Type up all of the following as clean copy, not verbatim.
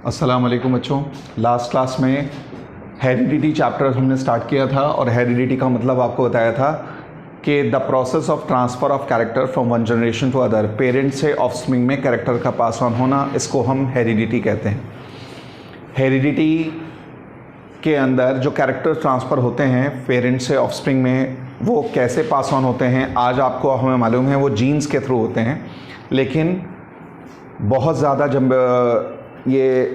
अस्सलाम वालेकुम बच्चों। लास्ट क्लास में हेरिडिटी चैप्टर हमने स्टार्ट किया था और हेरिडिटी का मतलब आपको बताया था कि the process of transfer of character from one generation to other, parents से ऑफस्प्रिंग में कैरेक्टर का पास ऑन होना, इसको हम हेरिडिटी कहते हैं। हेरिडिटी के अंदर जो कैरेक्टर ट्रांसफ़र होते हैं पेरेंट्स से ऑफस्प्रिंग में, वो कैसे पास ऑन होते हैं आज आपको हमें मालूम है, वो जीन्स के थ्रू होते हैं। लेकिन बहुत ज़्यादा जब ये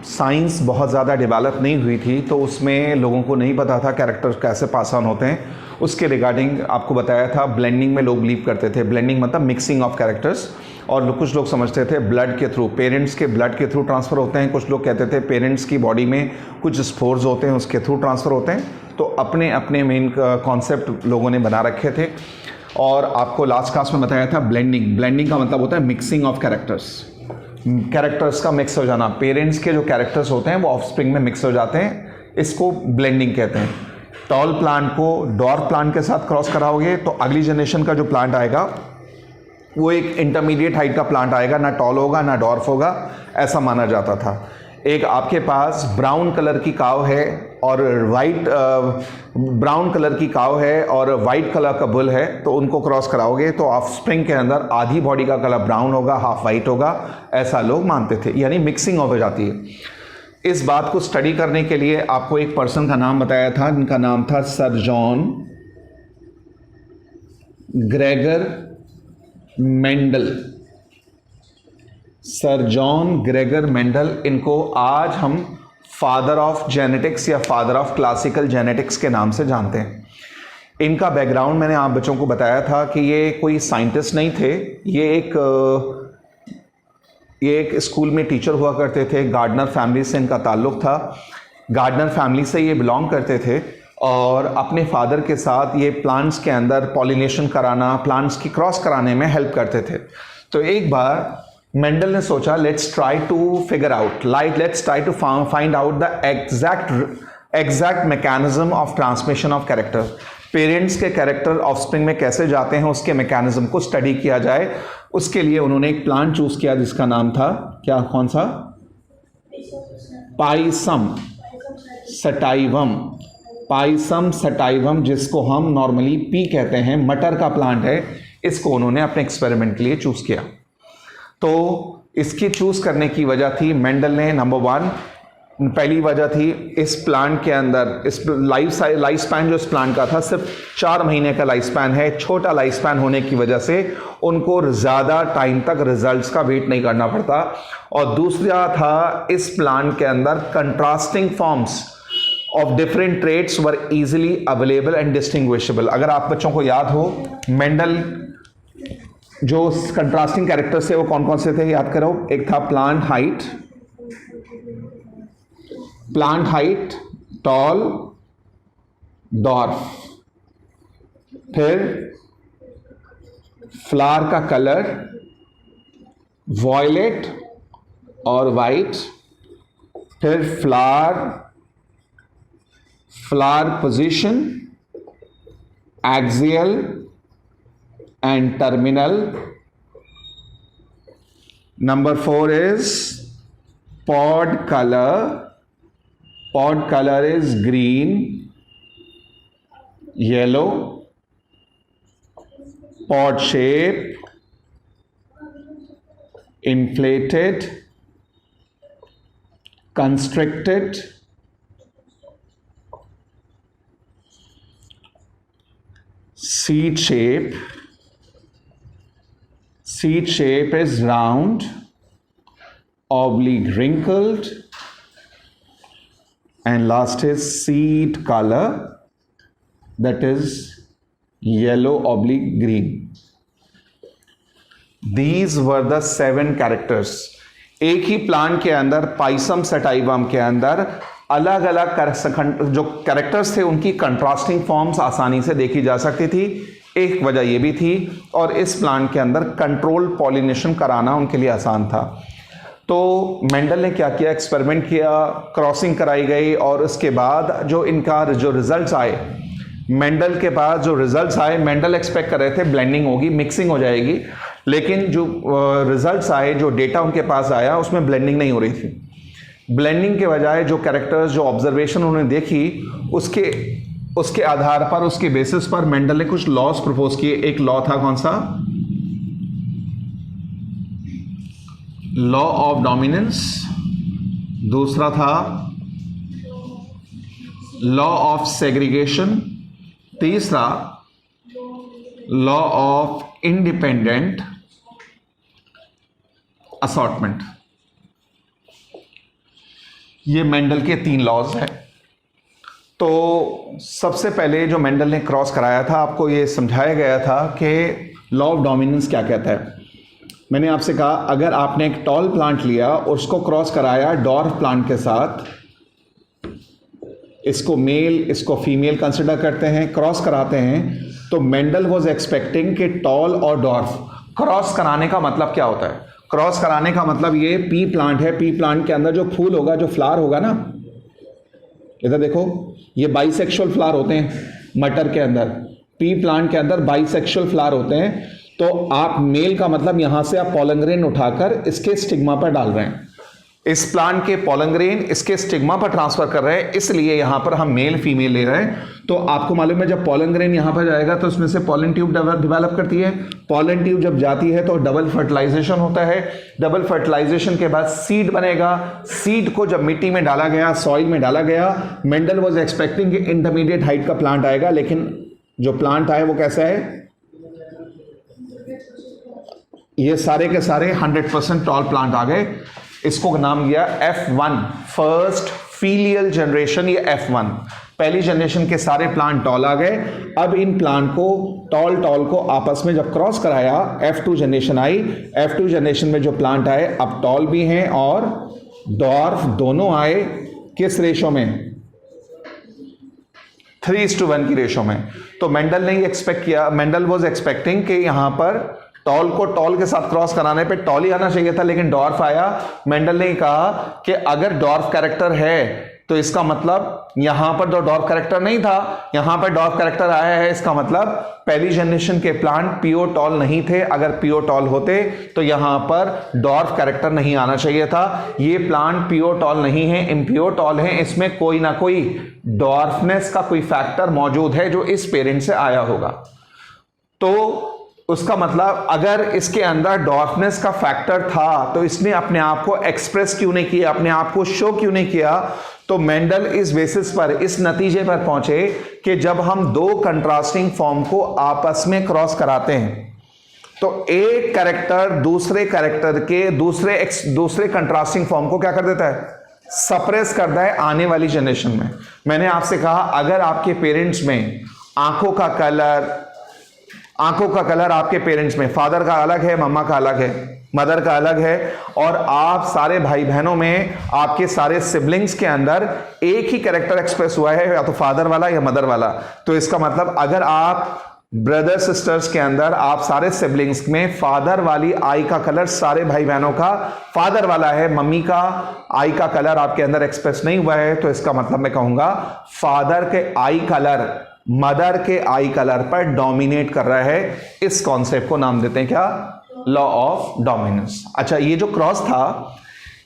साइंस बहुत ज़्यादा डेवलप नहीं हुई थी तो उसमें लोगों को नहीं पता था कैरेक्टर्स कैसे पास ऑन होते हैं। उसके रिगार्डिंग आपको बताया था ब्लेंडिंग में लोग बिलीव करते थे। ब्लेंडिंग मतलब मिक्सिंग ऑफ कैरेक्टर्स, और कुछ लोग समझते थे ब्लड के थ्रू, पेरेंट्स के ब्लड के थ्रू ट्रांसफ़र होते हैं। कुछ लोग कहते थे पेरेंट्स की बॉडी में कुछ स्पोर्स होते हैं उसके थ्रू ट्रांसफ़र होते हैं। तो अपने अपने मेन कॉन्सेप्ट लोगों ने बना रखे थे। और आपको लास्ट क्लास में बताया था ब्लेंडिंग का मतलब होता है मिक्सिंग ऑफ कैरेक्टर्स का मिक्स हो जाना। पेरेंट्स के जो कैरेक्टर्स होते हैं वो ऑफस्प्रिंग में मिक्स हो जाते हैं, इसको ब्लेंडिंग कहते हैं। टॉल प्लांट को डॉर्फ प्लांट के साथ क्रॉस कराओगे तो अगली जनरेशन का जो प्लांट आएगा वो एक इंटरमीडिएट हाइट का प्लांट आएगा, ना टॉल होगा ना डॉर्फ होगा, ऐसा माना जाता था। एक आपके पास ब्राउन कलर की काव है और ब्राउन कलर की काव है और वाइट कलर का बुल है, तो उनको क्रॉस कराओगे तो ऑफस्प्रिंग के अंदर आधी बॉडी का कलर ब्राउन होगा, हाफ वाइट होगा, ऐसा लोग मानते थे, यानी मिक्सिंग हो जाती है। इस बात को स्टडी करने के लिए आपको एक पर्सन का नाम बताया था, जिनका नाम था sir John Gregor Mendel. Sir John Gregor Mendel, इनको आज हम फादर ऑफ जेनेटिक्स या फादर ऑफ क्लासिकल जेनेटिक्स के नाम से जानते हैं। इनका बैकग्राउंड मैंने आप बच्चों को बताया था कि ये कोई साइंटिस्ट नहीं थे, ये एक स्कूल में टीचर हुआ करते थे। गार्डनर फैमिली से इनका ताल्लुक़ था, गार्डनर फैमिली से ये बिलोंग करते थे और अपने फादर के साथ ये प्लांट्स के अंदर पॉलिनेशन कराना, प्लांट्स की क्रॉस कराने में हेल्प करते थे। तो एक बार मेंडल ने सोचा let's try to find out the exact mechanism of transmission of character. Parents के कैरेक्टर ऑफस्प्रिंग में कैसे जाते हैं उसके मैकेनिज्म को स्टडी किया जाए। उसके लिए उन्होंने एक प्लांट चूज किया जिसका नाम था कौन सा? पाइसम सटाइवम, जिसको हम नॉर्मली पी कहते हैं, मटर का प्लांट है। इसको उन्होंने अपने एक्सपेरिमेंट के लिए चूज किया। तो इसकी चूज करने की वजह थी, मेंडल ने नंबर 1 पहली वजह थी इस प्लांट के अंदर इस लाइफ स्पैन जो इस प्लांट का था सिर्फ 4 महीने का लाइफ स्पैन है। छोटा लाइफ स्पैन होने की वजह से उनको ज़्यादा टाइम तक रिजल्ट्स का वेट नहीं करना पड़ता। और दूसरा था इस प्लांट के अंदर contrasting forms of different traits were easily available and distinguishable. अगर आप बच्चों को याद हो, मेंडल जो कंट्रास्टिंग कैरेक्टर्स थे वो कौन कौन से थे याद करो। एक था प्लांट हाइट, टॉल, डॉर्फ। फिर फ्लावर का कलर वॉयलेट और वाइट। फिर flower position axial and terminal. Number 4 is pod color. Pod color is green, yellow. Pod shape inflated, constricted, seed shape is round, oblique wrinkled, and last is seed color, that is yellow oblique green. These were the 7 characters. एक ही plant के अंदर Pisum sativum के अंदर अलग अलग जो characters थे उनकी कंट्रास्टिंग फॉर्म्स आसानी से देखी जा सकती थी। एक वजह यह भी थी, और इस प्लांट के अंदर कंट्रोल पॉलिनेशन कराना उनके लिए आसान था। तो मेंडल ने क्या किया, एक्सपेरिमेंट किया, क्रॉसिंग कराई गई, और उसके बाद जो इनका जो रिजल्ट्स आए, मेंडल के पास जो रिजल्ट्स आए, मेंडल एक्सपेक्ट कर रहे थे ब्लेंडिंग होगी, मिक्सिंग हो जाएगी, लेकिन जो रिजल्ट्स आए, जो डेटा उनके पास आया, उसमें ब्लेंडिंग नहीं हो रही थी। ब्लेंडिंग के बजाय जो कैरेक्टर्स, जो ऑब्जर्वेशन उन्होंने देखी, उसके आधार पर, उसके बेसिस पर मेंडल ने कुछ लॉस प्रपोज किए। एक लॉ था कौन सा? Law of dominance. दूसरा था लॉ ऑफ सेग्रीगेशन। तीसरा लॉ ऑफ इंडिपेंडेंट असॉर्टमेंट। ये मेंडल के 3 लॉज हैं। तो सबसे पहले जो मेंडल ने क्रॉस कराया था, आपको ये समझाया गया था कि लॉ ऑफ डोमिनेंस क्या कहता है। मैंने आपसे कहा, अगर आपने एक टॉल प्लांट लिया और उसको क्रॉस कराया डॉर्फ प्लांट के साथ, इसको मेल, इसको फीमेल कंसिडर करते हैं, क्रॉस कराते हैं, तो मेंडल वाज एक्सपेक्टिंग कि टॉल और डॉर्फ क्रॉस कराने का मतलब क्या होता है? क्रॉस कराने का मतलब ये पी प्लांट है, पी प्लांट के अंदर जो फूल होगा, जो फ्लावर होगा ना, इधर देखो, ये बाइसेक्सुअल फ्लावर होते हैं मटर के अंदर। पी प्लांट के अंदर बाइसेक्सुअल फ्लावर होते हैं। तो आप मेल का मतलब यहां से आप पॉलन ग्रेन उठाकर इसके स्टिग्मा पर डाल रहे हैं, इस प्लांट के पॉलन ग्रेन इसके स्टिग्मा पर ट्रांसफर कर रहे हैं, इसलिए यहां पर हम मेल फीमेल ले रहे हैं। तो आपको मालूम है, जब पॉलन ग्रेन यहां पर जाएगा तो उसमें से पॉलन ट्यूब डेवलप करती है। पॉलन ट्यूब जब जाती है तो डबल फर्टिलाइजेशन होता है। डबल फर्टिलाइजेशन के बाद सीड बनेगा। सीड को जब मिट्टी में डाला गया, सॉइल में डाला गया, मेंडल वाज एक्सपेक्टिंग कि इंटरमीडिएट हाइट का प्लांट आएगा, लेकिन जो प्लांट आए वो कैसा है? ये सारे के सारे 100% टॉल प्लांट आ गए। इसको नाम दिया F1, फर्स्ट फीलियल जनरेशन। ये F1 पहली जनरेशन के सारे प्लांट टॉल आ गए। अब इन प्लांट को टॉल को आपस में जब क्रॉस कराया, F2 जनरेशन आई। F2 जनरेशन में जो प्लांट आए अब टॉल भी हैं और डॉर्फ दोनों आए। किस रेशो में? 3:1 की रेशो में। तो मेंडल ने एक्सपेक्ट किया, मेंडल वाज एक्सपेक्टिंग कि यहां पर टॉल को टॉल के साथ क्रॉस कराने पे टॉल ही आना चाहिए था, लेकिन डॉर्फ आया। मेंडल ने कहा कि अगर डॉर्फ कैरेक्टर है तो इसका मतलब यहां पर तो डॉर्फ कैरेक्टर नहीं था, यहां पर डॉर्फ कैरेक्टर आया है, इसका मतलब पहली जनरेशन के प्लांट प्योर टॉल नहीं थे। अगर प्योर टॉल होते तो यहां पर डॉर्फ कैरेक्टर नहीं आना चाहिए था। ये प्लांट प्योर टॉल नहीं है, इम्प्योर टॉल है। इसमें कोई ना कोई डॉर्फनेस का कोई फैक्टर मौजूद है जो इस पेरेंट से आया होगा। तो उसका मतलब अगर इसके अंदर डॉर्फनेस का फैक्टर था तो इसने अपने आप को एक्सप्रेस क्यों नहीं किया, अपने आप को शो क्यों नहीं किया? तो मेंडल इस बेसिस पर, इस नतीजे पर पहुंचे कि जब हम 2 कंट्रास्टिंग फॉर्म को आपस में क्रॉस कराते हैं तो एक कैरेक्टर दूसरे कैरेक्टर के दूसरे कंट्रास्टिंग फॉर्म को क्या कर देता है? सप्रेस करता है आने वाली जनरेशन में। मैंने आपसे कहा, अगर आपके पेरेंट्स में आंखों का कलर आपके पेरेंट्स में, फादर का अलग है, मम्मा का अलग है, मदर का अलग है, और आप सारे भाई बहनों में, आपके सारे सिबलिंग्स के अंदर एक ही कैरेक्टर एक्सप्रेस हुआ है, या तो फादर वाला या मदर वाला, तो इसका मतलब अगर आप ब्रदर सिस्टर्स के अंदर, आप सारे सिबलिंग्स में फादर वाली आई का कलर सारे भाई बहनों का फादर वाला है, मम्मी का आई का कलर आपके अंदर एक्सप्रेस नहीं हुआ है, तो इसका मतलब मैं कहूंगा फादर के आई कलर मदर के आई कलर पर डोमिनेट कर रहा है। इस कॉन्सेप्ट को नाम देते हैं क्या? Law of dominance. अच्छा, ये जो क्रॉस था,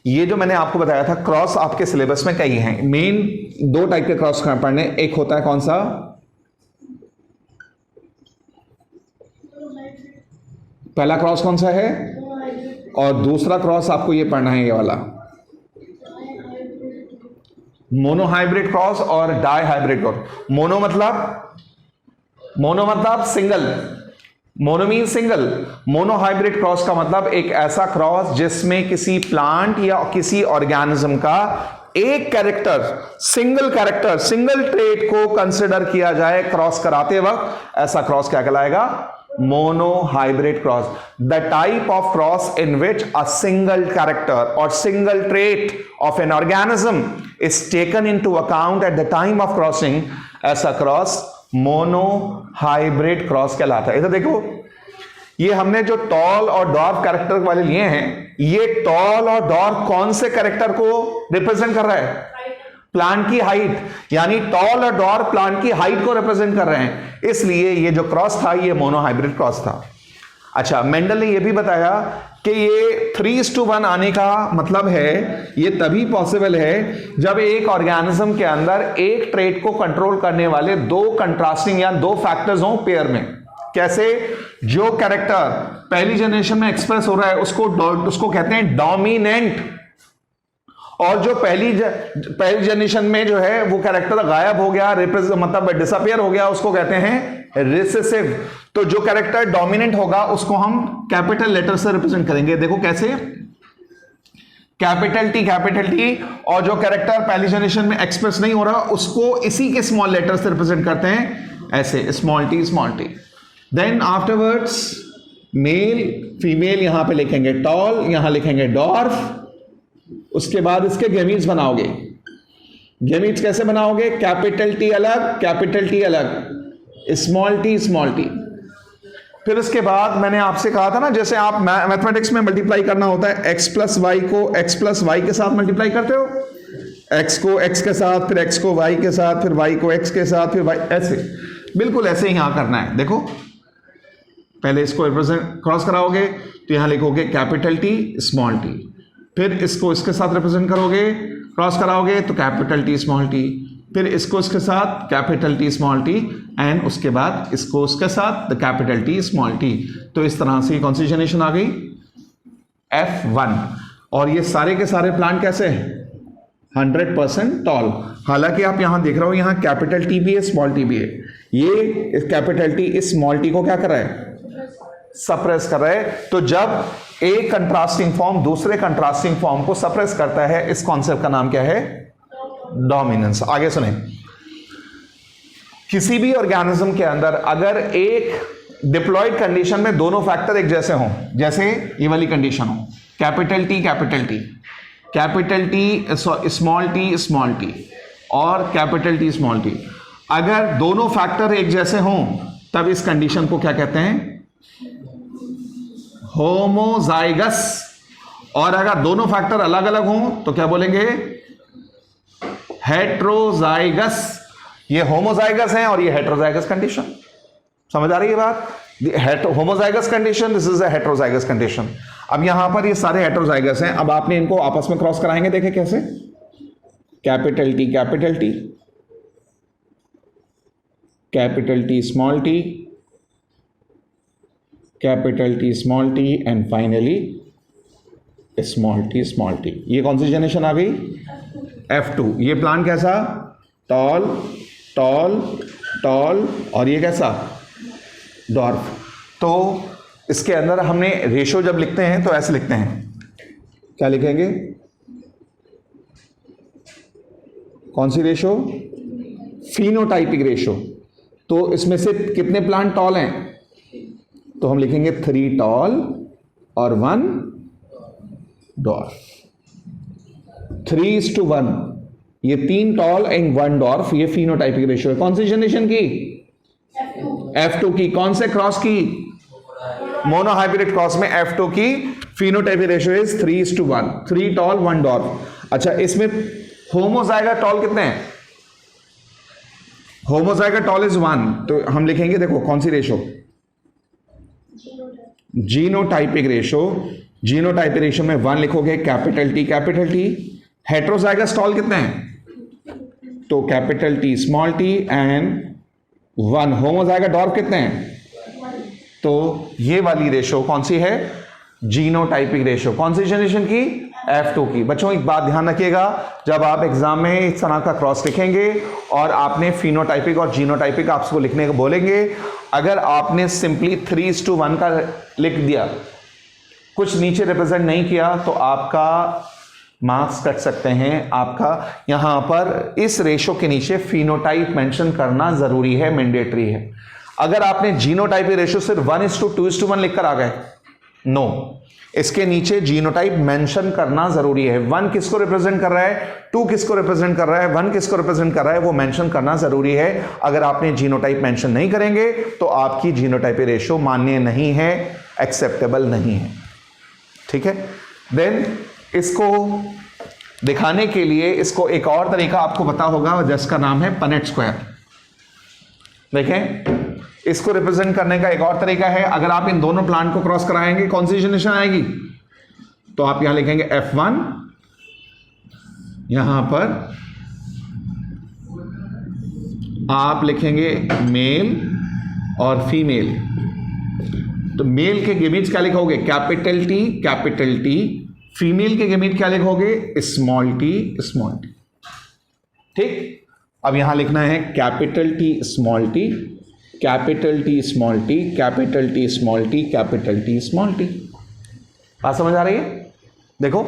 ये जो मैंने आपको बताया था, क्रॉस आपके सिलेबस में कई हैं। मेन 2 टाइप के क्रॉस पढ़ने, एक होता है कौन सा? पहला क्रॉस कौन सा है? और दूसरा क्रॉस आपको ये पढ़ना है, ये वाला मोनोहाइब्रिड क्रॉस और डाई हाइब्रिड क्रॉस। मोनो मतलब single, mono mean single. Monohybrid cross का मतलब एक ऐसा क्रॉस जिसमें किसी प्लांट या किसी ऑर्गेनिज्म का एक कैरेक्टर, सिंगल ट्रेट को कंसिडर किया जाए क्रॉस कराते वक्त, ऐसा क्रॉस क्या कहलाएगा? Monohybrid cross. The type of cross in which a single character और single trait of an organism is taken into account at the time of crossing, ऐसा क्रॉस मोनोहाइब्रिड क्रॉस कहलाता है। इधर देखो, ये हमने जो टॉल और डॉर्फ कैरेक्टर वाले लिए हैं, ये टॉल और डॉर्फ कौन से कैरेक्टर को रिप्रेजेंट कर रहा है? प्लांट की हाइट, यानी टॉल और डॉर्फ प्लांट की हाइट को रिप्रेजेंट कर रहे हैं, इसलिए ये जो क्रॉस था ये मोनोहाइब्रिड क्रॉस था। अच्छा, मेंडल ने यह भी बताया कि ये 3:1 आने का मतलब है, ये तभी पॉसिबल है जब एक ऑर्गेनिज्म के अंदर एक ट्रेट को कंट्रोल करने वाले दो कंट्रास्टिंग या दो फैक्टर्स हों पेयर में। कैसे? जो कैरेक्टर पहली जनरेशन में एक्सप्रेस हो रहा है उसको कहते हैं डोमिनेंट, और जो पहली जनरेशन में जो है वो कैरेक्टर गायब हो गया, मतलब डिसअपियर हो गया, उसको कहते हैं रिसेसिव। तो जो कैरेक्टर डोमिनेंट होगा उसको हम कैपिटल लेटर से रिप्रेजेंट करेंगे। देखो कैसे, कैपिटल टी, और जो कैरेक्टर पहली जनरेशन में एक्सप्रेस नहीं हो रहा उसको इसी के स्मॉल लेटर से रिप्रेजेंट करते हैं, ऐसे small T. Then afterwards male female, यहां पे लिखेंगे टॉल, यहां लिखेंगे डॉर्फ। उसके बाद इसके गैमीट्स बनाओगे। गैमीट्स कैसे बनाओगे? कैपिटल टी अलग, स्मॉल टी। फिर उसके बाद मैंने आपसे कहा था ना, जैसे आप मैथमेटिक्स में मल्टीप्लाई करना होता है, x प्लस वाई को x प्लस वाई के साथ मल्टीप्लाई करते हो, x को x के साथ, फिर x को y के साथ, फिर y को x के साथ, फिर y, ऐसे बिल्कुल ऐसे ही यहां करना है। देखो पहले इसको रिप्रेजेंट क्रॉस कराओगे तो यहां लिखोगे कैपिटल टी स्मॉल टी, फिर इसको इसके साथ रिप्रेजेंट करोगे, क्रॉस कराओगे तो कैपिटल टी स्मॉल टी, फिर इसको इसके साथ capital T small T, and उसके बाद इसको उसके साथ the capital T small T. तो इस तरह से कौन सी जनरेशन आ गई? F1। और ये सारे के सारे प्लांट कैसे हैं? 100% टॉल। हालांकि आप यहां देख रहे हो यहां कैपिटल टी भी है, स्मॉल टी भी है। ये कैपिटल टी इस स्मॉल टी को क्या कर रहा है? सप्रेस कर रहा है। तो जब एक कंट्रास्टिंग फॉर्म दूसरे कंट्रास्टिंग फॉर्म को सप्रेस करता है, इस कॉन्सेप्ट का नाम क्या है? डोमिनेंस। आगे सुने, किसी भी ऑर्गेनिज्म के अंदर अगर एक डिप्लॉयड कंडीशन में दोनों फैक्टर एक जैसे हों, जैसे ये वाली कंडीशन हो, कैपिटल टी स्मॉल टी और कैपिटल टी स्मॉल टी, अगर दोनों फैक्टर एक जैसे हों तब इस कंडीशन को क्या कहते हैं? होमोजाइगस। और अगर दोनों फैक्टर अलग अलग हों तो क्या बोलेंगे? हेट्रोजाइगस। ये होमोजाइगस है और ये हेट्रोजाइगस कंडीशन। समझ आ रही है बात? Homozygous condition, this is a heterozygous condition. अब यहां पर ये सारे हेट्रोजाइगस हैं। अब आपने इनको आपस में क्रॉस कराएंगे, देखें कैसे? Capital T small T, capital T small T, and finally small T. ये कौन सी जनरेशन आ गई? F2। ये प्लांट कैसा? टॉल, और ये कैसा? डॉर्फ। तो इसके अंदर हमने रेशो जब लिखते हैं तो ऐसे लिखते हैं, क्या लिखेंगे? कौन सी रेशो? Phenotypic ratio. तो इसमें से कितने प्लांट टॉल हैं? तो हम लिखेंगे 3 टॉल और 1 डॉर्फ। 3:1, ये 3 टॉल एंड 1 डॉर्फ, ये फिनोटाइपिक रेशियो है। कौन सी जनरेशन की? F2 की। कौन से क्रॉस की? मोनोहाइब्रिड क्रॉस में F2 की phenotypic ratio is 3:1, 3 tall 1 dwarf. अच्छा, इसमें होमोजाइगस टॉल कितने हैं? Homozygous tall is 1। तो हम लिखेंगे, देखो कौन सी रेशो? जीनोटाइपिक रेशो में 1 लिखोगे, कैपिटल टी। हेट्रोजाइगस टॉल कितने हैं? तो capital T small T and 1। Homozygous dwarf कितने हैं? तो ये वाली रेशो कौन सी है? Genotypic ratio. कौन सी जनरेशन की? F2 की। बच्चों एक बात ध्यान रखिएगा, जब आप एग्जाम में इस तरह का क्रॉस लिखेंगे और आपने फिनोटाइपिक और जीनोटाइपिक आपको लिखने को बोलेंगे, अगर आपने सिंपली 3:1 का लिख दिया, कुछ नीचे रिप्रेजेंट नहीं किया, तो आपका मार्क्स कट सकते हैं। आपका यहां पर इस रेशो के नीचे फिनोटाइप मेंशन करना जरूरी है, मैंडेटरी है। अगर आपने जीनोटाइप रेशो सिर्फ 1:2:1 लिखकर आ गए, नो, इसके नीचे जीनोटाइप मेंशन करना जरूरी है। 1 किसको रिप्रेजेंट कर रहा है, 2 किसको रिप्रेजेंट कर रहा है, 1 किसको रिप्रेजेंट कर रहा है, वो मेंशन करना जरूरी है। अगर आपने जीनोटाइप मेंशन नहीं करेंगे तो आपकी जीनोटाइप रेशो मान्य नहीं है, एक्सेप्टेबल नहीं है। ठीक है। देन इसको दिखाने के लिए इसको एक और तरीका आपको पता होगा जिसका नाम है पनेट स्क्वायर। देखें, इसको रिप्रेजेंट करने का एक और तरीका है, अगर आप इन दोनों प्लांट को क्रॉस कराएंगे कौन सी जनरेशन आएगी, तो आप यहां लिखेंगे F1, यहां पर आप लिखेंगे मेल और फीमेल। तो मेल के गेमीट्स क्या लिखोगे, कैपिटल टी। फीमेल के गेमीट क्या लिखोगे, स्मॉल टी। ठीक, अब यहां लिखना है capital T small T, capital T small T, capital T small T, capital T small T. बात समझ आ रही है? देखो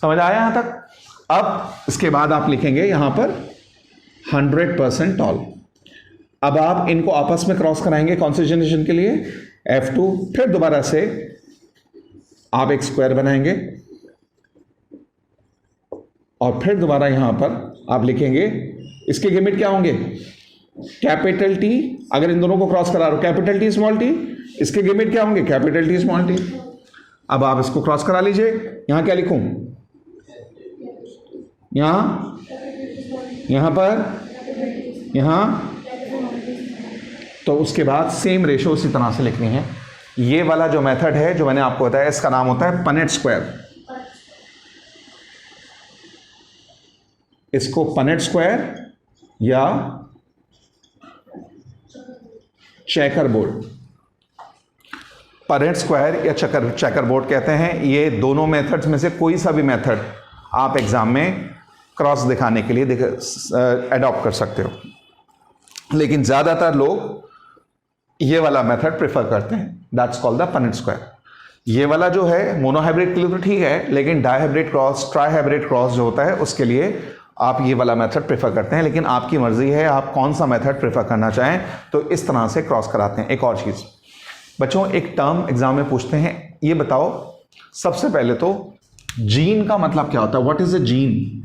समझ आया यहां तक। अब इसके बाद आप लिखेंगे यहां पर 100% टॉल। अब आप इनको आपस में क्रॉस कराएंगे कौन से जनरेशन के लिए, F2। फिर दोबारा से आप एक स्क्वायर बनाएंगे और फिर दोबारा यहां पर आप लिखेंगे, इसके गेमिट क्या होंगे, कैपिटल टी। अगर इन दोनों को क्रॉस करा रहे हो कैपिटल टी स्मॉल टी, इसके गेमिट क्या होंगे, कैपिटल टी स्मॉल टी। अब आप इसको क्रॉस करा लीजिए, यहां क्या लिखूं, यहां पर, यहां। तो उसके बाद सेम रेशो उसी तरह से लिखनी है। ये वाला जो मेथड है जो मैंने आपको बताया, इसका नाम होता है पनेट स्क्वायर। इसको पनेट स्क्वायर या चेकर बोर्ड, पनेट स्क्वायर या चेकर बोर्ड कहते हैं। ये दोनों मेथड्स में से कोई सा भी मेथड आप एग्जाम में क्रॉस दिखाने के लिए अडॉप्ट कर सकते हो, लेकिन ज्यादातर लोग ये वाला मेथड प्रेफर करते हैं, that's called the Punnett square. ये वाला जो है मोनोहाइब्रिड के लिए तो ठीक है, लेकिन डाइहाइब्रिड क्रॉस, ट्राइहाइब्रिड क्रॉस जो होता है उसके लिए आप ये वाला मेथड प्रेफर करते हैं, लेकिन आपकी मर्जी है आप कौन सा मेथड प्रेफर करना चाहें। तो इस तरह से क्रॉस कराते हैं। एक और चीज बच्चों, एक टर्म एग्जाम में पूछते हैं, ये बताओ सबसे पहले तो जीन का मतलब क्या होता है, what is a gene.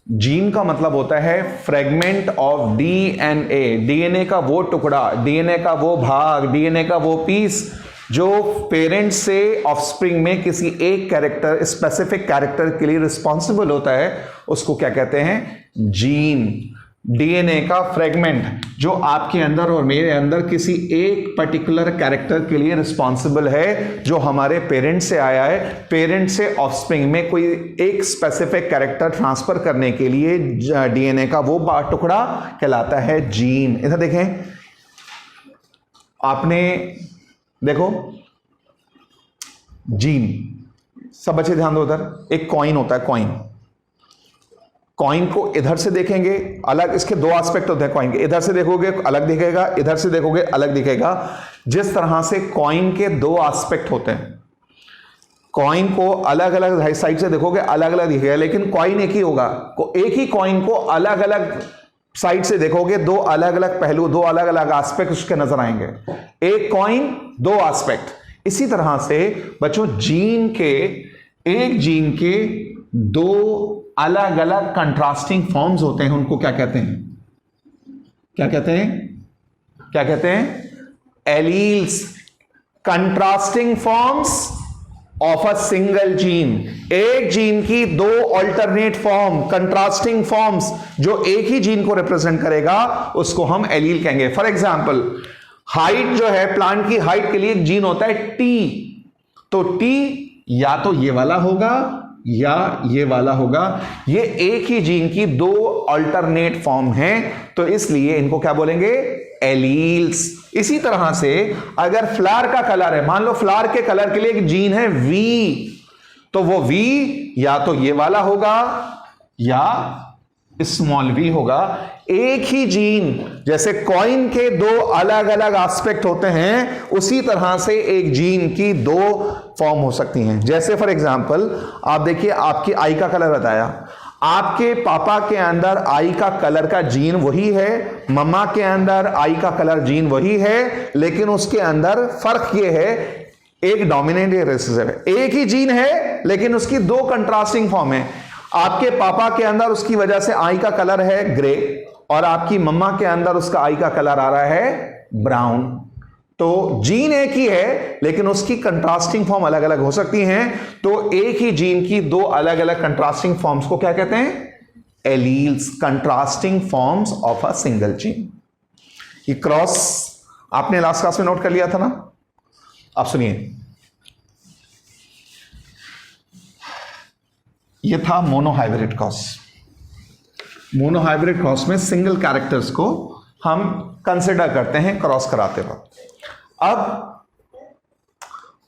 Gene का मतलब होता है फ्रेगमेंट ऑफ डीएनए, डीएनए का वो टुकड़ा, डीएनए का वो भाग, डीएनए का वो पीस जो पेरेंट्स से ऑफस्प्रिंग में किसी एक कैरेक्टर, स्पेसिफिक कैरेक्टर के लिए रिस्पॉन्सिबल होता है, उसको क्या कहते हैं, जीन। डीएनए का फ्रेगमेंट जो आपके अंदर और मेरे अंदर किसी एक पर्टिकुलर कैरेक्टर के लिए रिस्पॉन्सिबल है, जो हमारे पेरेंट से आया है, पेरेंट से ऑफस्प्रिंग में कोई एक स्पेसिफिक कैरेक्टर ट्रांसफर करने के लिए डीएनए का वो टुकड़ा कहलाता है जीन। इधर देखें, आपने देखो जीन, सब बच्चे ध्यान दो, उधर एक कॉइन होता है, कॉइन को इधर से देखेंगे अलग, इसके दो एस्पेक्ट होते हैं कॉइन के, इधर से देखोगे अलग दिखेगा, इधर से देखोगे अलग दिखेगा। जिस तरह से कॉइन के दो एस्पेक्ट होते हैं, कॉइन को अलग अलग साइड से देखोगे अलग अलग दिखेगा, लेकिन कॉइन एक ही होगा। एक ही कॉइन को अलग अलग साइड से देखोगे दो अलग अलग पहलू, दो अलग अलग एस्पेक्ट उसके नजर आएंगे। एक कॉइन दो एस्पेक्ट। इसी तरह से बच्चों जीन के, एक जीन के दो अलग अलग कंट्रास्टिंग फॉर्म्स होते हैं, उनको क्या कहते हैं, क्या कहते हैं, alleles. Contrasting forms of a single gene, एक जीन की दो अल्टरनेट फॉर्म, कंट्रास्टिंग फॉर्म्स जो एक ही जीन को रिप्रेजेंट करेगा, उसको हम एलील कहेंगे। फॉर एग्जांपल हाइट जो है, प्लांट की हाइट के लिए एक जीन होता है टी, तो टी या तो ये वाला होगा या ये वाला होगा। ये एक ही जीन की दो अल्टरनेट फॉर्म हैं, तो इसलिए इनको क्या बोलेंगे, एलील्स। इसी तरह से अगर फ्लावर का कलर है, मान लो फ्लावर के कलर के लिए एक जीन है वी, तो वो वी या तो ये वाला होगा या स्मॉल वी होगा। एक ही जीन, जैसे कॉइन के दो अलग अलग एस्पेक्ट होते हैं, उसी तरह से एक जीन की दो फॉर्म हो सकती हैं। जैसे फॉर एग्जांपल आप देखिए, आपकी आई का कलर बताया, आपके पापा के अंदर आई का कलर का जीन वही है, मम्मा के अंदर आई का कलर जीन वही है, लेकिन उसके अंदर फर्क ये है, एक डोमिनेंट या रिसेसिव है। एक ही जीन है लेकिन उसकी दो कंट्रास्टिंग फॉर्म है। आपके पापा के अंदर उसकी वजह से आई का कलर है ग्रे, और आपकी मम्मा के अंदर उसका आई का कलर आ रहा है ब्राउन। तो जीन एक ही है लेकिन उसकी कंट्रास्टिंग फॉर्म अलग अलग हो सकती हैं। तो एक ही जीन की दो अलग अलग कंट्रास्टिंग फॉर्म्स को क्या कहते हैं, alleles, contrasting forms of a single gene. ये क्रॉस आपने लास्ट क्लास में नोट कर लिया था ना। आप सुनिए, ये था मोनोहाइब्रिड क्रॉस। मोनोहाइब्रिड क्रॉस में सिंगल कैरेक्टर्स को हम कंसिडर करते हैं क्रॉस कराते वक्त।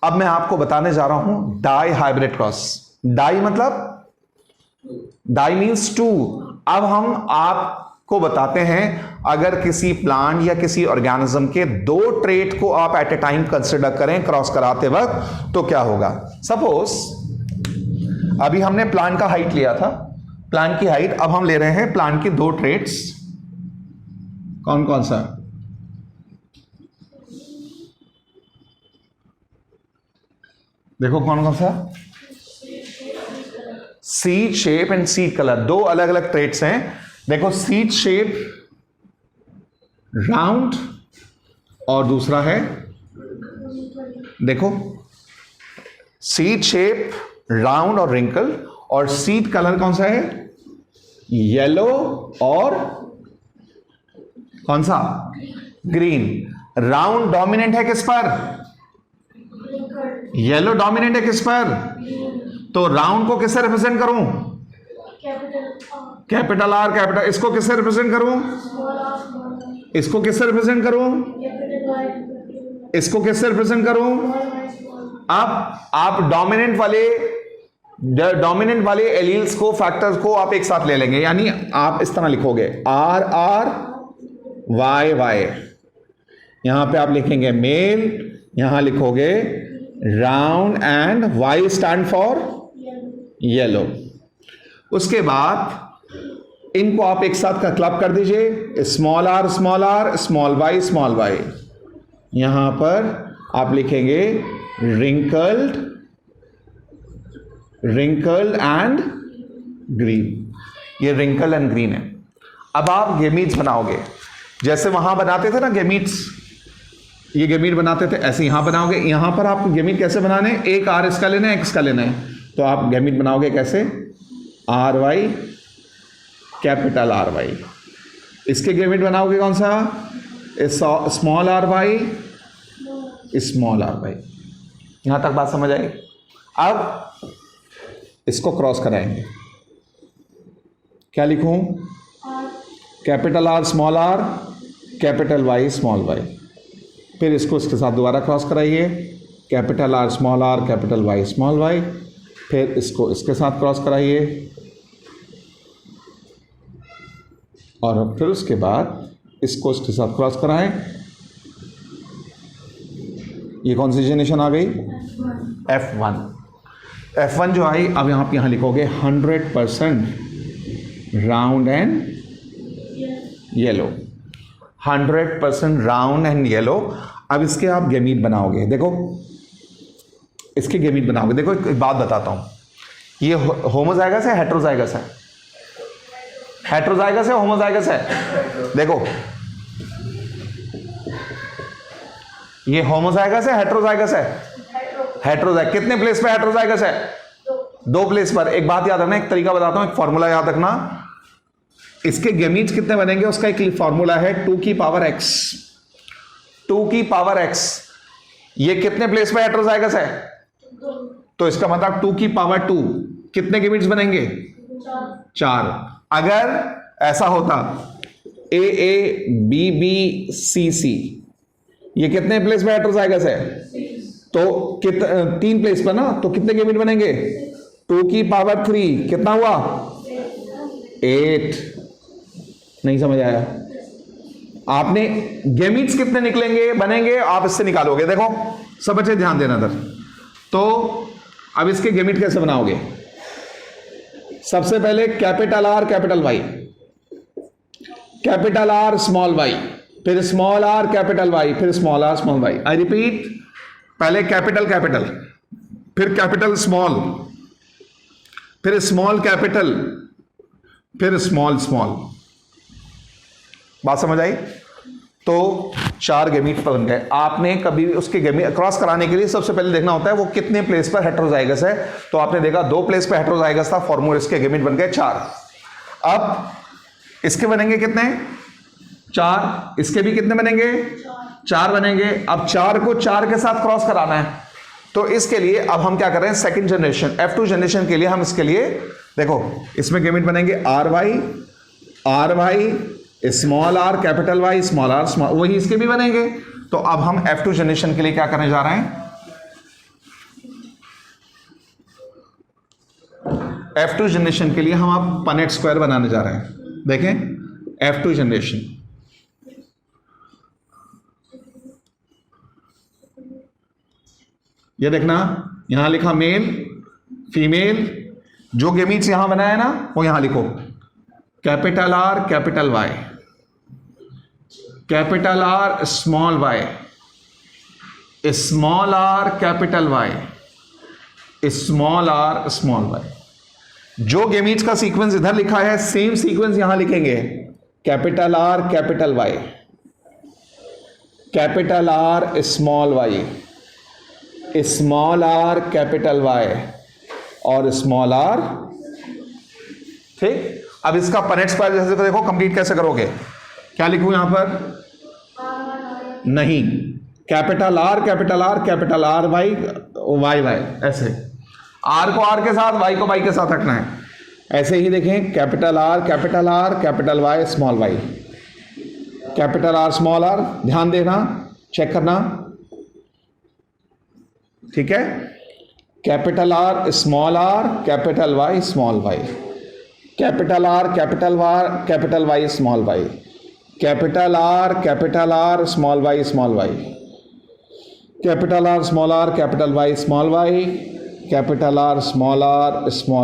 अब मैं आपको बताने जा रहा हूं डाई हाइब्रिड क्रॉस। डाई मतलब डाई मीन्स टू। अब हम आपको बताते हैं अगर किसी प्लांट या किसी ऑर्गेनिज्म के दो ट्रेट को आप एट ए टाइम कंसिडर करें क्रॉस कराते वक्त तो क्या होगा। सपोज अभी हमने प्लांट का हाइट लिया था, प्लांट की हाइट, अब हम ले रहे हैं प्लांट की दो ट्रेट्स। कौन कौन सा? देखो कौन कौन सा? Seed shape and seed colour, दो अलग अलग ट्रेट्स हैं। देखो सीड शेप राउंड और दूसरा है, देखो सीड शेप राउंड और रिंकल, और सीड कलर कौन सा है? येलो और कौन सा? ग्रीन। राउंड डोमिनेंट है किस पर? येलो डोमिनेंट है किस पर? तो राउंड को किससे रिप्रेजेंट करूं? Capital R capital. इसको किससे रिप्रेजेंट करूं? इसको किससे रिप्रेजेंट करूं? इसको किससे रिप्रेजेंट करूं? अब आप डोमिनेंट वाले एलील्स को, फैक्टर्स को आप एक साथ ले लेंगे, यानी आप इस तरह लिखोगे आर आर वाई वाई। यहां पे आप लिखेंगे मेल, यहां लिखोगे round and Y stand for yellow. उसके बाद इनको आप एक साथ का क्लब कर दीजिए, small r small y y. यहां पर आप लिखेंगे रिंकल्ड एंड ग्रीन। ये रिंकल एंड ग्रीन है। अब आप गेमीट्स बनाओगे, जैसे वहां बनाते थे ना गेमीट्स, ये गेमीट बनाते थे, ऐसे यहां बनाओगे। यहां पर आपको गेमीट कैसे बनाने? एक आर इसका लेना है, एक इसका लेना है, तो आप गेमीट बनाओगे कैसे? R Y capital R Y. इसके गेमीट बनाओगे कौन सा? Small r Y small r y. यहां तक बात समझ आई? अब इसको क्रॉस कराएंगे, क्या लिखूं? Capital R capital Y small y. फिर इसको इसके साथ दोबारा क्रॉस कराइए, capital R capital Y small y. फिर इसको इसके साथ क्रॉस कराइए, और फिर उसके बाद इसको इसके साथ क्रॉस कराएं। ये कौन सी जनरेशन आ गई? F1। F1 जो आई, अब आप यहां लिखोगे 100% round and yellow. 100% round and yellow. अब इसके आप गेमीट बनाओगे, देखो इसके गेमीट बनाओगे। देखो एक बात बताता हूं, ये होमोजाइगस है हेटेरोजाइगस है? हेटेरोजाइगस है होमोजाइगस है? देखो ये होमोजाइगस है हेटेरोजाइगस है? हेटेरोजाइगस। कितने प्लेस पे हेटेरोजाइगस है? दो प्लेस पर। एक बात याद रखना, एक तरीका बताता हूं, एक फॉर्मूला याद रखना। इसके गेमीट्स कितने बनेंगे उसका एक फॉर्मूला है, 2 की पावर x। 2 की पावर x। ये कितने प्लेस पे हेटेरोजाइगस है? तो इसका मतलब 2 की पावर 2 कितने गेमीट्स बनेंगे? 4। अगर ऐसा होता A A B B C C, ये कितने प्लेस पे हेटेरोजाइगस है? तो 3 प्लेस पर ना, तो कितने गेमीट बनेंगे? 2 की पावर 3 कितना हुआ? 8। नहीं समझ आया? आपने गेमीट्स कितने निकलेंगे बनेंगे आप इससे निकालोगे। देखो सब बच्चे ध्यान देना इधर। तो अब इसके गेमीट कैसे बनाओगे? सबसे पहले capital R capital Y, capital R small y, फिर स्मॉल आर कैपिटल वाई, फिर small r small y. I repeat, पहले कैपिटल कैपिटल, फिर कैपिटल स्मॉल, फिर स्मॉल कैपिटल, फिर स्मॉल स्मॉल। बात समझ आई? तो 4 गेमीट बन गए। आपने कभी उसके गेमीट क्रॉस कराने के लिए सबसे पहले देखना होता है वो कितने प्लेस पर हेटेरोजाइगस है। तो आपने देखा 2 प्लेस पर हेटेरोजाइगस था, फॉर्मूला इसके गेमीट बन गए 4। अब इसके बनेंगे कितने? 4, इसके भी कितने बनेंगे? 4 बनेंगे। अब 4 को 4 के साथ क्रॉस कराना है, तो इसके लिए अब हम क्या कर रहे हैं, सेकंड जनरेशन F2 जनरेशन के लिए हम इसके लिए देखो इसमें गैमेट बनेंगे R Y small r capital Y small r small, वही इसके भी बनेंगे। तो अब हम F2 जनरेशन के लिए क्या करने जा रहे हैं, F2 जनरेशन के लिए हम अब पनेट स्क्वायर बनाने जा रहे हैं। देखें F2 जनरेशन, ये देखना यहां लिखा मेल फीमेल, जो गेमीट्स यहां बनाया ना वो यहां लिखो, capital R capital Y, capital R small y, small r capital Y, small r small y. जो गेमीट्स का सीक्वेंस इधर लिखा है सेम सीक्वेंस यहां लिखेंगे, capital R capital Y, capital R small y, small r capital Y और small r. ठीक, अब इसका पनेट स्क्वायर जैसे तो देखो कंप्लीट कैसे करोगे, क्या लिखूं यहां पर, नहीं capital R capital R Y Y Y, ऐसे आर को आर के साथ वाई को वाई के साथ रखना है। ऐसे ही देखें capital R capital Y small y, capital R small r, ध्यान देना चेक करना, ठीक है। Capital R small r capital Y small y, capital R capital Y small y, capital R small y, capital R small r capital Y small y, capital R small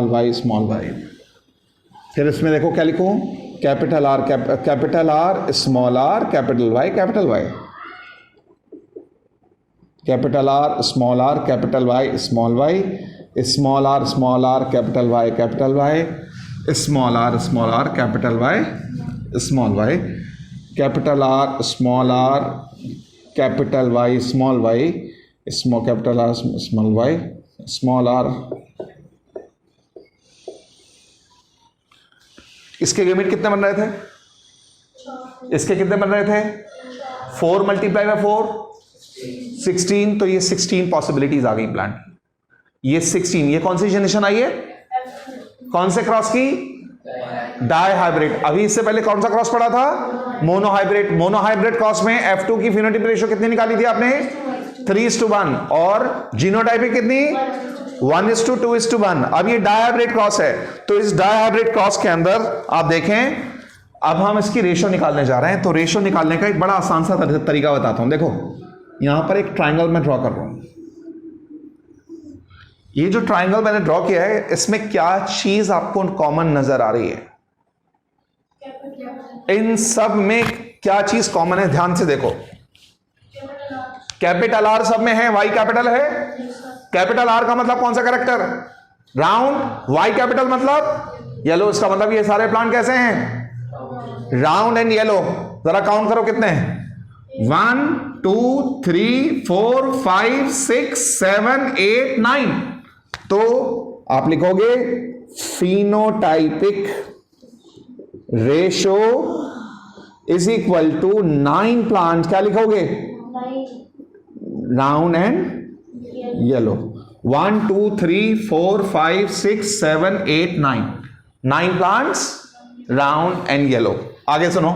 y small y. फिर इसमें देखो क्या लिखूं, capital R small r capital Y, capital Y, capital R small r capital Y small y, small r capital Y, small r capital Y small y, capital R capital Y small y, capital R small y small r. इसके gamete कितने बन रहे थे, इसके कितने बन रहे थे, 4 मल्टीप्लाई बाय 4 16, तो ये 16 पॉसिबिलिटीज आ गई प्लांट। ये 16, ये कौन सी जनरेशन आई है, कौन से क्रॉस की, डाई हाइब्रिड। अभी इससे पहले कौन सा क्रॉस पड़ा था, मोनोहाइब्रिड। मोनोहाइब्रिड क्रॉस में F2 की फिनोटाइपिक रेशियो कितनी निकाली थी आपने, 3:1, और जीनोटाइपिक कितनी, 1:2:1। अब ये डाई हाइब्रिड क्रॉस है, तो इस डाई हाइब्रिड क्रॉस के अंदर आप देखें, अब हम इसकी रेशियो निकालने जा रहे हैं। तो रेशियो निकालने का एक बड़ा आसान सा तरीका बताता हूं। देखो यहां पर एक ट्राइंगल मैं ड्रॉ कर रहा हूं, ये जो ट्राइंगल मैंने ड्रॉ किया है इसमें क्या चीज आपको कॉमन नजर आ रही है, इन सब में क्या चीज कॉमन है, ध्यान से देखो। कैपिटल आर सब में है, वाई कैपिटल है, कैपिटल आर का मतलब कौन सा कैरेक्टर, राउंड, वाई कैपिटल मतलब येलो, इसका मतलब ये सारे प्लांट कैसे हैं, राउंड एंड येलो। जरा काउंट करो कितने हैं, 1 2 3 4 5 6 7 8 9। तो आप लिखोगे phenotypic ratio is equal to 9 plant, क्या लिखोगे, round and yellow. 1 2 3 4 5 6 7 8 9 plants round and yellow. आगे सुनो,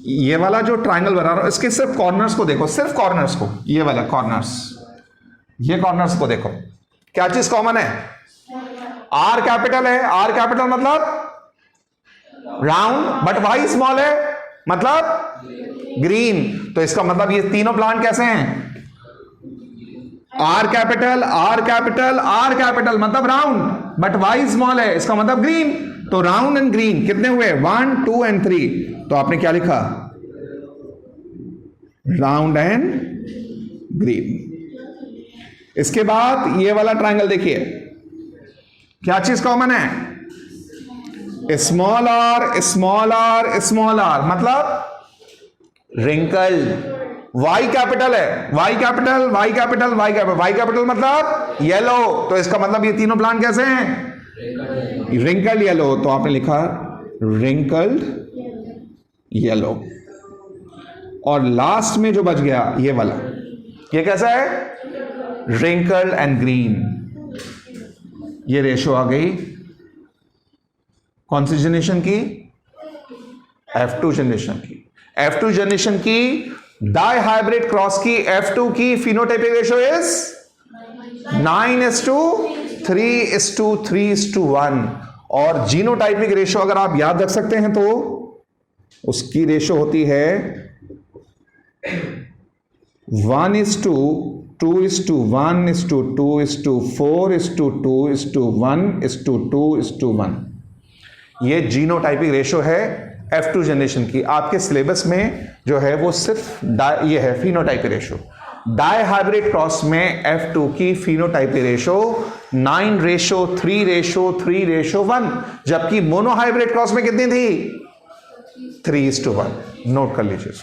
ये वाला जो ट्राइंगल बना रहा हूं इसके सिर्फ कॉर्नर्स को देखो, सिर्फ कॉर्नर्स को, ये वाला कॉर्नर्स, ये कॉर्नर्स को देखो, क्या चीज कॉमन है, आर कैपिटल है, आर कैपिटल मतलब राउंड, बट वाई स्मॉल है मतलब ग्रीन। तो इसका मतलब ये तीनों प्लांट कैसे हैं, आर कैपिटल मतलब राउंड, बट वाई स्मॉल है, इसका मतलब ग्रीन। तो राउंड एंड ग्रीन कितने हुए, 1 2 एंड 3। तो आपने क्या लिखा, राउंड एंड ग्रीन। इसके बाद ये वाला ट्रायंगल देखिए, क्या चीज कॉमन है, स्मॉल आर मतलब रिंकल। वाई कैपिटल है, वाई कैपिटल मतलब येलो। तो इसका मतलब ये तीनों प्लांट कैसे हैं, रिंकल्ड येलो। तो आपने लिखा रिंकल्ड येलो, और लास्ट में जो बच गया ये वाला, ये कैसा है? Wrinkled and green. ये रेशो आ गई कौन सी जनरेशन की? F2 जनरेशन की। F2 जनरेशन की डाई हाइब्रिड क्रॉस की F2 की फिनोटाइपिक रेशो इज 9:3:3:1, और जीनोटाइपिक रेशो अगर आप याद रख सकते हैं तो उसकी रेशो होती है 1:2:1:2:4:2:1:1। ये जीनोटाइपिक रेशो है F2 जनरेशन की। आपके सिलेबस में जो है वो सिर्फ ये है phenotypic ratio. Dihybrid cross में F2 की फिनोटाइपिक रेशो 9:3:3:1, जबकि मोनो हाइब्रिड क्रॉस में कितनी थी? 3:1। नोट कर लीजिए।